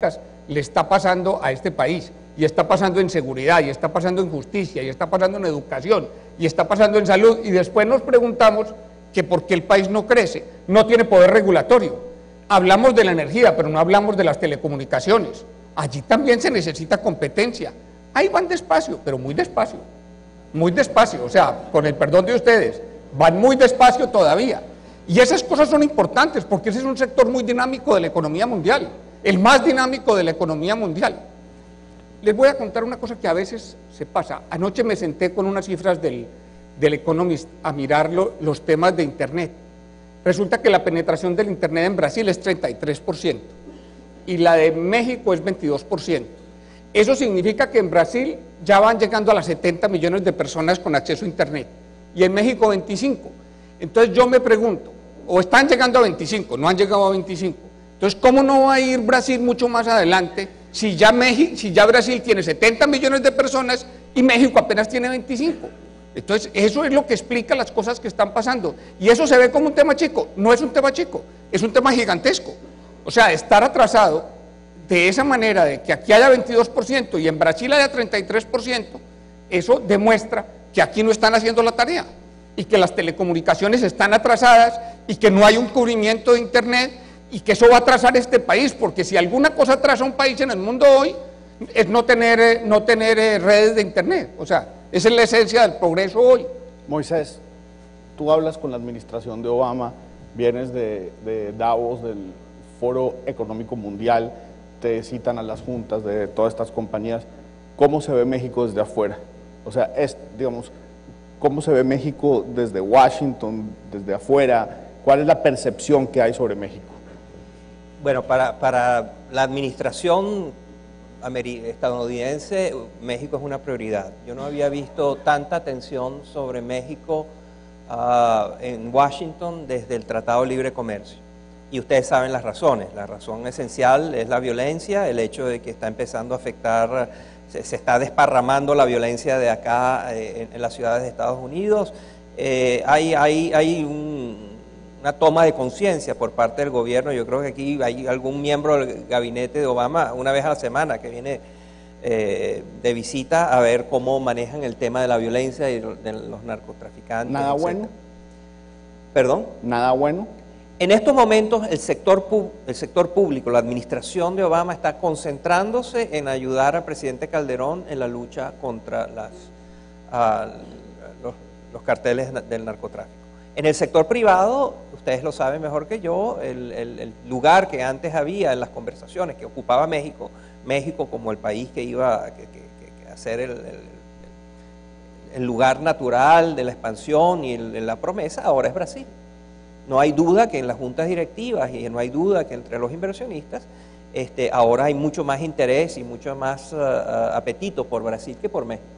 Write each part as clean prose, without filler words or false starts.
climáticas le está pasando a este país, y está pasando en seguridad, y está pasando en justicia, y está pasando en educación, y está pasando en salud, y después nos preguntamos que por qué el país no crece, no tiene poder regulatorio. Hablamos de la energía, pero no hablamos de las telecomunicaciones. Allí también se necesita competencia. Ahí van despacio, pero muy despacio, o sea, con el perdón de ustedes, van muy despacio todavía. Y esas cosas son importantes, porque ese es un sector muy dinámico de la economía mundial, el más dinámico de la economía mundial. Les voy a contar una cosa que a veces se pasa. Anoche me senté con unas cifras del Economist a mirar los temas de Internet. Resulta que la penetración del Internet en Brasil es 33% y la de México es 22%. Eso significa que en Brasil ya van llegando a las 70 millones de personas con acceso a Internet y en México 25. Entonces yo me pregunto, o están llegando a 25, no han llegado a 25. Entonces, ¿cómo no va a ir Brasil mucho más adelante si ya Brasil tiene 70 millones de personas y México apenas tiene 25? Entonces, eso es lo que explica las cosas que están pasando. Y eso se ve como un tema chico. No es un tema chico, es un tema gigantesco. O sea, estar atrasado de esa manera, de que aquí haya 22% y en Brasil haya 33%, eso demuestra que aquí no están haciendo la tarea y que las telecomunicaciones están atrasadas y que no hay un cubrimiento de Internet y que eso va a atrasar este país, porque si alguna cosa atrasa a un país en el mundo hoy es no tener redes de Internet. O sea, esa es la esencia del progreso hoy. Moisés, tú hablas con la administración de Obama, vienes de Davos, del Foro Económico Mundial, te citan a las juntas de todas estas compañías. ¿Cómo se ve México desde afuera? O sea, digamos, ¿cómo se ve México desde Washington, desde afuera? ¿Cuál es la percepción que hay sobre México? Bueno, para la administración estadounidense, México es una prioridad. Yo no había visto tanta atención sobre México en Washington desde el Tratado de Libre Comercio. Y ustedes saben las razones. La razón esencial es la violencia, el hecho de que está empezando a afectar, se está desparramando la violencia de acá en las ciudades de Estados Unidos. Hay una toma de conciencia por parte del gobierno. Yo creo que aquí hay algún miembro del gabinete de Obama una vez a la semana que viene de visita a ver cómo manejan el tema de la violencia y de los narcotraficantes. ¿Nada bueno? ¿Perdón? ¿Nada bueno? En estos momentos el sector público, la administración de Obama está concentrándose en ayudar al presidente Calderón en la lucha contra los carteles del narcotráfico. En el sector privado, ustedes lo saben mejor que yo, el lugar que antes había en las conversaciones que ocupaba México como el país que iba a ser el lugar natural de la expansión y la promesa, ahora es Brasil. No hay duda que en las juntas directivas y no hay duda que entre los inversionistas ahora hay mucho más interés y mucho más apetito por Brasil que por México.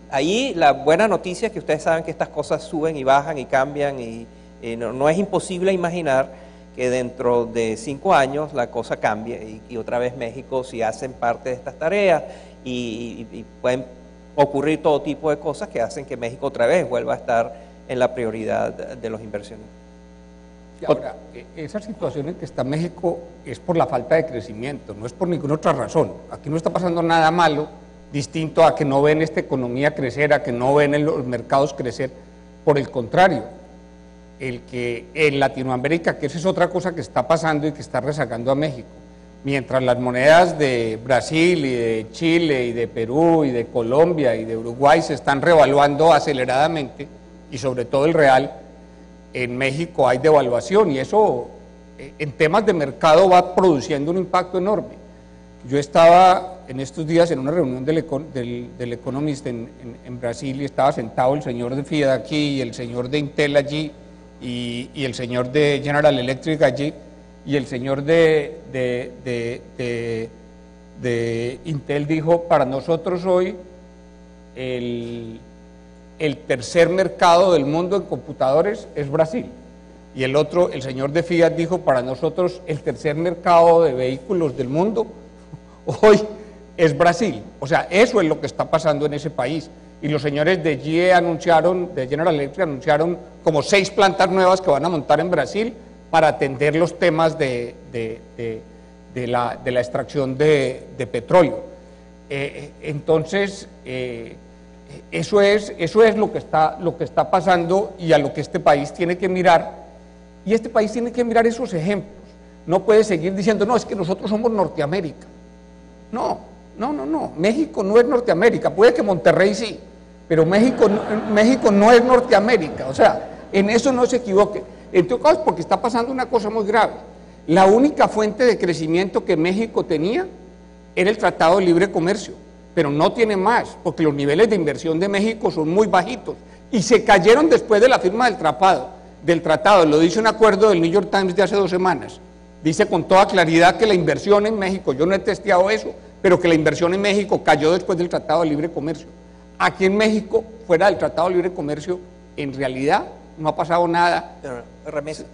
Ahí la buena noticia es que ustedes saben que estas cosas suben y bajan y cambian y no es imposible imaginar que dentro de 5 años la cosa cambie y otra vez México, si hacen parte de estas tareas y pueden ocurrir todo tipo de cosas que hacen que México otra vez vuelva a estar en la prioridad de los inversionistas. Ahora, esa situación en que está México es por la falta de crecimiento, no es por ninguna otra razón. Aquí no está pasando nada malo, distinto a que no ven esta economía crecer, a que no ven en los mercados crecer. Por el contrario, el que en Latinoamérica, que esa es otra cosa que está pasando y que está rezagando a México, mientras las monedas de Brasil y de Chile y de Perú y de Colombia y de Uruguay se están revaluando aceleradamente, y sobre todo el real, en México hay devaluación y eso en temas de mercado va produciendo un impacto enorme. Yo estaba en estos días en una reunión del Economist en Brasil y estaba sentado el señor de Fiat aquí y el señor de Intel allí y el señor de General Electric allí y el señor de Intel dijo: para nosotros hoy el tercer mercado del mundo en computadores es Brasil. Y el otro, el señor de Fiat, dijo: para nosotros el tercer mercado de vehículos del mundo hoy es Brasil. O sea, eso es lo que está pasando en ese país. Y los señores de GE anunciaron, de General Electric, anunciaron como 6 plantas nuevas que van a montar en Brasil para atender los temas de la extracción de petróleo. Entonces, eso es lo que está pasando y a lo que este país tiene que mirar, y este país tiene que mirar esos ejemplos. No puede seguir diciendo, no, es que nosotros somos Norteamérica. No, México no es Norteamérica, puede que Monterrey sí, pero México no es Norteamérica, o sea, en eso no se equivoque. En todo caso, porque está pasando una cosa muy grave. La única fuente de crecimiento que México tenía era el Tratado de Libre Comercio, pero no tiene más, porque los niveles de inversión de México son muy bajitos y se cayeron después de la firma del tratado. Lo dice un acuerdo del New York Times de hace 2 semanas. Dice con toda claridad que la inversión en México, yo no he testeado eso, pero que la inversión en México cayó después del Tratado de Libre Comercio. Aquí en México, fuera del Tratado de Libre Comercio, en realidad no ha pasado nada. Remesas.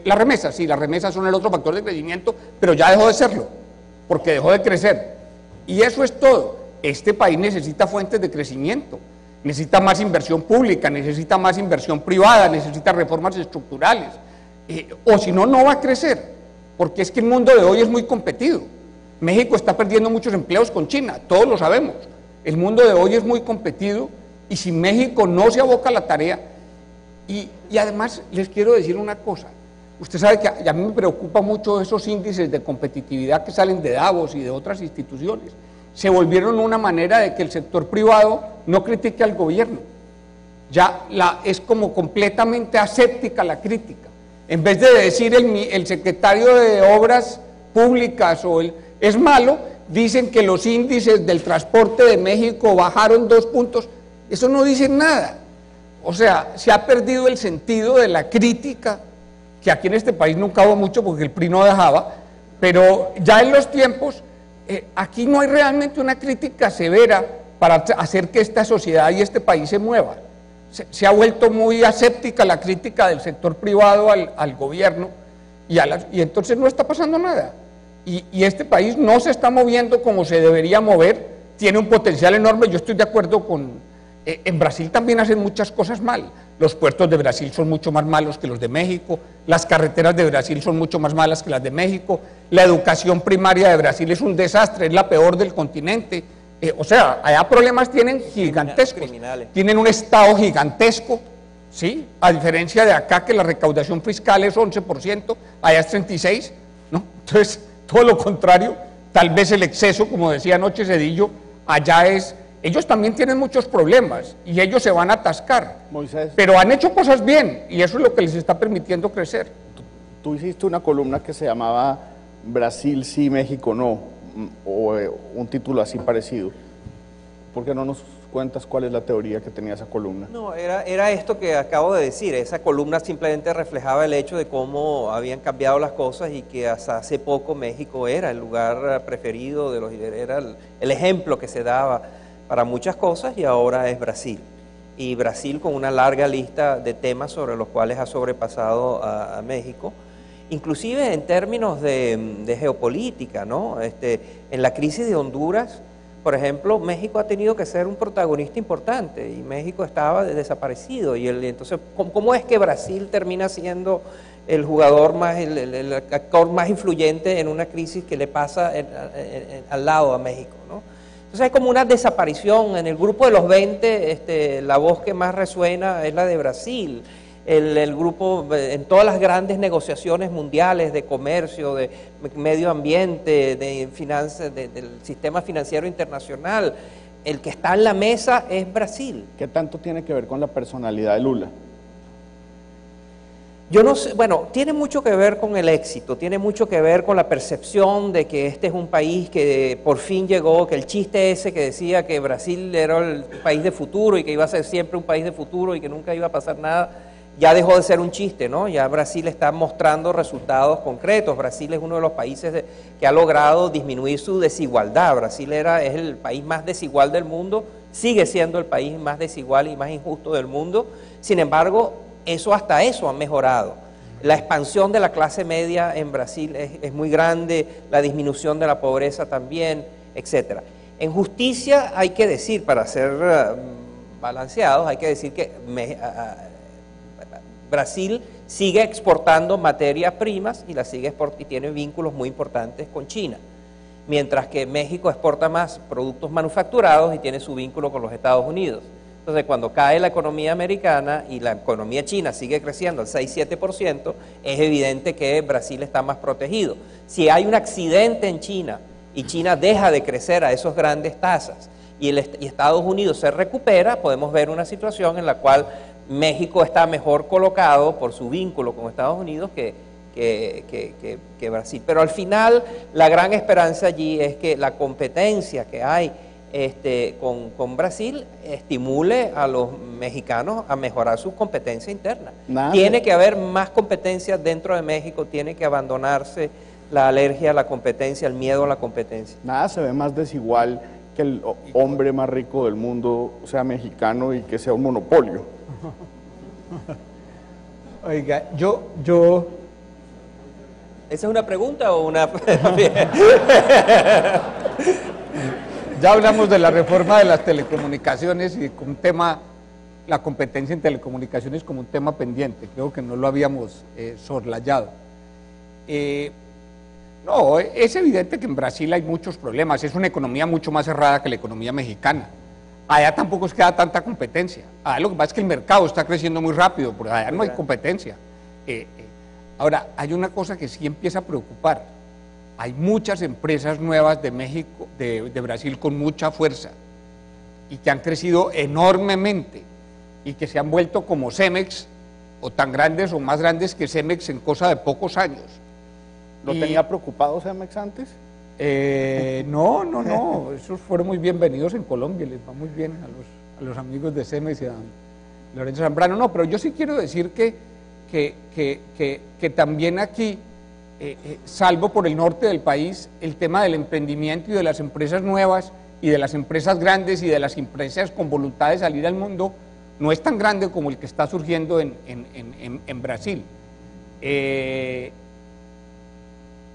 Las remesas, sí, las remesas son el otro factor de crecimiento, pero ya dejó de serlo, porque dejó de crecer. Y eso es todo. Este país necesita fuentes de crecimiento, necesita más inversión pública, necesita más inversión privada, necesita reformas estructurales, o si no, no va a crecer, porque es que el mundo de hoy es muy competido. México está perdiendo muchos empleos con China, todos lo sabemos. El mundo de hoy es muy competido y si México no se aboca a la tarea, y además les quiero decir una cosa, usted sabe que a mí me preocupa mucho esos índices de competitividad que salen de Davos y de otras instituciones. Se volvieron una manera de que el sector privado no critique al gobierno. Ya es como completamente aséptica la crítica. En vez de decir el secretario de Obras Públicas es malo, dicen que los índices del transporte de México bajaron 2 puntos. Eso no dice nada. O sea, se ha perdido el sentido de la crítica, que aquí en este país nunca hubo mucho porque el PRI no dejaba, pero ya en los tiempos, aquí no hay realmente una crítica severa para hacer que esta sociedad y este país se mueva. Se ha vuelto muy aséptica la crítica del sector privado al gobierno y entonces no está pasando nada. Y este país no se está moviendo como se debería mover, tiene un potencial enorme. Yo estoy de acuerdo en Brasil también hacen muchas cosas mal. Los puertos de Brasil son mucho más malos que los de México, las carreteras de Brasil son mucho más malas que las de México, la educación primaria de Brasil es un desastre, es la peor del continente. O sea, allá problemas tienen gigantescos, tienen un Estado gigantesco, ¿sí? A diferencia de acá que la recaudación fiscal es 11%, allá es 36%, ¿no? Entonces, todo lo contrario, tal vez el exceso, como decía anoche Cedillo, allá es... Ellos también tienen muchos problemas y ellos se van a atascar, Moisés, pero han hecho cosas bien y eso es lo que les está permitiendo crecer. Tú hiciste una columna que se llamaba Brasil sí, México no, o un título así parecido. ¿Por qué no nos cuentas cuál es la teoría que tenía esa columna? No, era esto que acabo de decir. Esa columna simplemente reflejaba el hecho de cómo habían cambiado las cosas y que hasta hace poco México era el lugar preferido, era el ejemplo que se daba para muchas cosas, y ahora es Brasil. Y Brasil con una larga lista de temas sobre los cuales ha sobrepasado a México, inclusive en términos de geopolítica, ¿no? En la crisis de Honduras, por ejemplo, México ha tenido que ser un protagonista importante y México estaba desaparecido. Y entonces, ¿cómo es que Brasil termina siendo el jugador más, el actor más influyente en una crisis que le pasa al lado a México, ¿no? Entonces hay como una desaparición. En el grupo de los 20, la voz que más resuena es la de Brasil. El grupo, en todas las grandes negociaciones mundiales de comercio, de medio ambiente, de finanzas, del sistema financiero internacional, el que está en la mesa es Brasil. ¿Qué tanto tiene que ver con la personalidad de Lula? Yo no sé, bueno, tiene mucho que ver con el éxito, tiene mucho que ver con la percepción de que este es un país que por fin llegó, que el chiste ese que decía que Brasil era el país de futuro y que iba a ser siempre un país de futuro y que nunca iba a pasar nada, ya dejó de ser un chiste, ¿no? Ya Brasil está mostrando resultados concretos. Brasil es uno de los países que ha logrado disminuir su desigualdad. Brasil es el país más desigual del mundo, sigue siendo el país más desigual y más injusto del mundo. Sin embargo, hasta eso ha mejorado. La expansión de la clase media en Brasil es muy grande, la disminución de la pobreza también, etc. En justicia hay que decir, para ser balanceados, hay que decir que Brasil sigue exportando materias primas y y tiene vínculos muy importantes con China. Mientras que México exporta más productos manufacturados y tiene su vínculo con los Estados Unidos. Entonces, cuando cae la economía americana y la economía china sigue creciendo al 6-7%, es evidente que Brasil está más protegido. Si hay un accidente en China y China deja de crecer a esas grandes tasas y Estados Unidos se recupera, podemos ver una situación en la cual México está mejor colocado por su vínculo con Estados Unidos que Brasil. Pero al final, la gran esperanza allí es que la competencia que hay con Brasil estimule a los mexicanos a mejorar su competencia interna. Tiene que haber más competencia dentro de México, tiene que abandonarse la alergia a la competencia, el miedo a la competencia. Nada se ve más desigual que el hombre más rico del mundo sea mexicano y que sea un monopolio. Oiga, yo... ¿Esa es una pregunta o una...? Ya hablamos de la reforma de las telecomunicaciones y como un tema, la competencia en telecomunicaciones como un tema pendiente, creo que no lo habíamos soslayado. No, es evidente que en Brasil hay muchos problemas, es una economía mucho más cerrada que la economía mexicana. Allá tampoco es que haya tanta competencia, allá lo que pasa es que el mercado está creciendo muy rápido, porque allá no hay competencia. Ahora, hay una cosa que sí empieza a preocupar. Hay muchas empresas nuevas de México, de Brasil con mucha fuerza y que han crecido enormemente y que se han vuelto como Cemex o tan grandes o más grandes que Cemex en cosa de pocos años. ¿Lo tenía preocupado Cemex antes? No, esos fueron muy bienvenidos en Colombia, les va muy bien a los amigos de Cemex y a Lorenzo Zambrano. No, pero yo sí quiero decir que también aquí, salvo por el norte del país, el tema del emprendimiento y de las empresas nuevas y de las empresas grandes y de las empresas con voluntad de salir al mundo no es tan grande como el que está surgiendo en Brasil.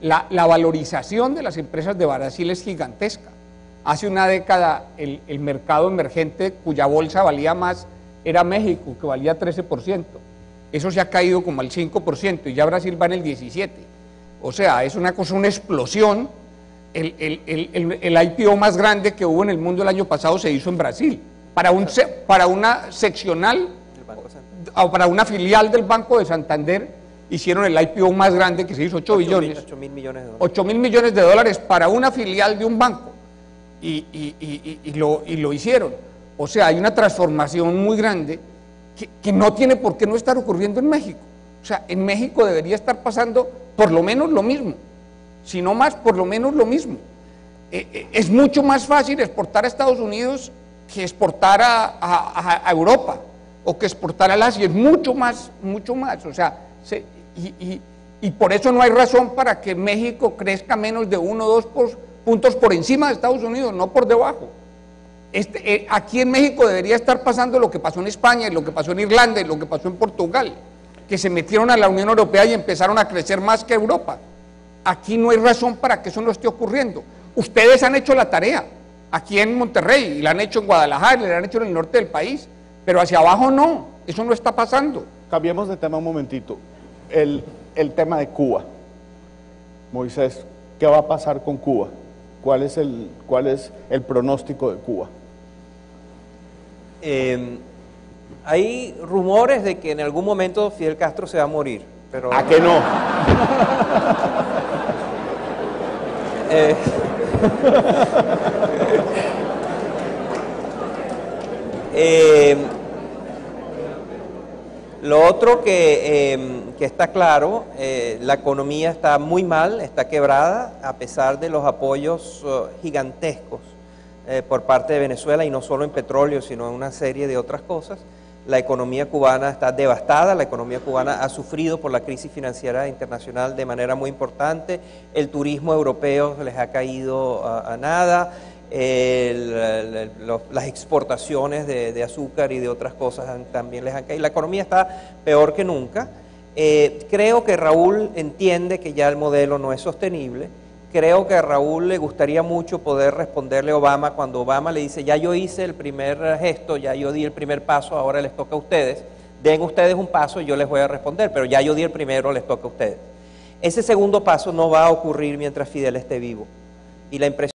La valorización de las empresas de Brasil es gigantesca. Hace una década el mercado emergente cuya bolsa valía más era México, que valía 13%. Eso se ha caído como al 5% y ya Brasil va en el 17%. O sea, es una cosa, una explosión. El IPO más grande que hubo en el mundo el año pasado se hizo en Brasil, para una seccional, o para una filial del Banco de Santander, hicieron el IPO más grande que se hizo, 8 billones. 8.000 millones de dólares. 8.000 millones de dólares para una filial de un banco. Y lo hicieron. O sea, hay una transformación muy grande que no tiene por qué no estar ocurriendo en México. O sea, en México debería estar pasando por lo menos lo mismo, si no más, por lo menos lo mismo. Es mucho más fácil exportar a Estados Unidos que exportar a Europa o que exportar al Asia, es mucho más. O sea, y por eso no hay razón para que México crezca menos de 1 o 2 puntos por encima de Estados Unidos, no por debajo. Aquí en México debería estar pasando lo que pasó en España, y lo que pasó en Irlanda, y lo que pasó en Portugal, que se metieron a la Unión Europea y empezaron a crecer más que Europa. Aquí no hay razón para que eso no esté ocurriendo. Ustedes han hecho la tarea, aquí en Monterrey, y la han hecho en Guadalajara, y la han hecho en el norte del país, pero hacia abajo no, eso no está pasando. Cambiemos de tema un momentito. El tema de Cuba. Moisés, ¿qué va a pasar con Cuba? ¿Cuál es el pronóstico de Cuba? Hay rumores de que en algún momento Fidel Castro se va a morir, pero... ¿A qué no? Lo otro que está claro, la economía está muy mal, está quebrada, a pesar de los apoyos gigantescos por parte de Venezuela, y no solo en petróleo, sino en una serie de otras cosas. La economía cubana está devastada, la economía cubana ha sufrido por la crisis financiera internacional de manera muy importante, el turismo europeo les ha caído a nada, las exportaciones de azúcar y de otras cosas también les han caído, la economía está peor que nunca. Creo que Raúl entiende que ya el modelo no es sostenible. Creo que a Raúl le gustaría mucho poder responderle a Obama cuando Obama le dice: ya yo hice el primer gesto, ya yo di el primer paso, ahora les toca a ustedes, den ustedes un paso y yo les voy a responder, pero ya yo di el primero, les toca a ustedes. Ese segundo paso no va a ocurrir mientras Fidel esté vivo. Y la impresión